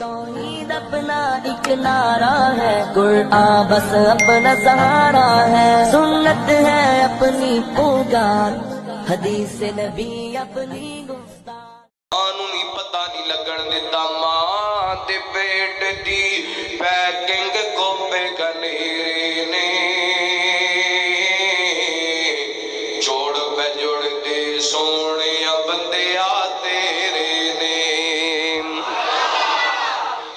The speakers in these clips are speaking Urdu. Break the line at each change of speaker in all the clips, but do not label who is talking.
توحید اپنا ایک نعرہ ہے، قرآن بس اپنا سہارا ہے، سنت ہے اپنی پکار، حدیث نبی اپنی گفتار۔
آنو نہیں پتہ نہیں لگن دیتا ماں دے پیٹ دی پیکنگ کو پہ گنیرے نے چھوڑ پہ جوڑ دے سونے بندے تیرے نے۔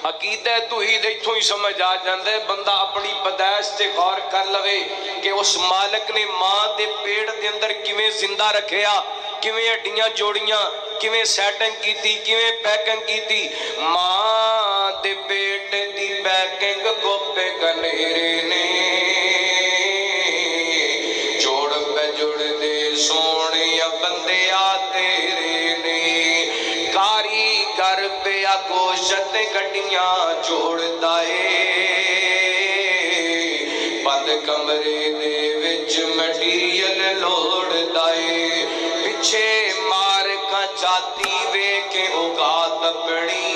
عقیدہ توحید ایتھوں ہی سمجھ آ جاندے، بندہ اپنی پیدائش تے غور کر لوے کہ اس مالک نے ماں دے پیٹ دے اندر کیویں زندہ رکھیا، کیویں ہڈیاں جوڑیاں، کیویں سیٹنگ کیتی، کیویں پیکنگ کیتی۔ ماں دے پیٹ دی پیکنگ کو پہ گنیرے نے جوڑ پہ جوڑ دے سونے بندے تیرے نے۔ کاریگر پہ گوشت گڈیاں جوڑ دائے، بند کمرے دے وچ مٹیریل لوڑ دائے، پچھے مار کا چاہتی وے کے اوقات پڑی،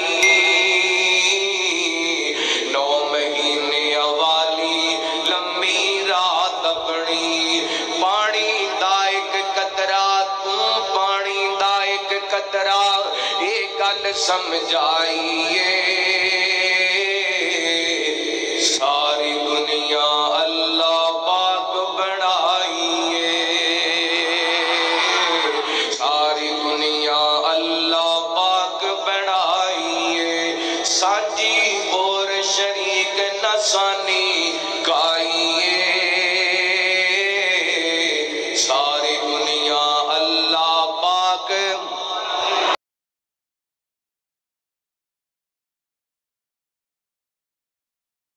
9 مہینے والی لمبی رات پڑی۔ پانی دا ایک قطرہ تو پانی دا ایک قطرہ، ایک گل سمجھائیے ساری دنیا اللہ پاک بنائیے، ساری دنیا اللہ پاک بنائیے، سانجی اور شریک نسانی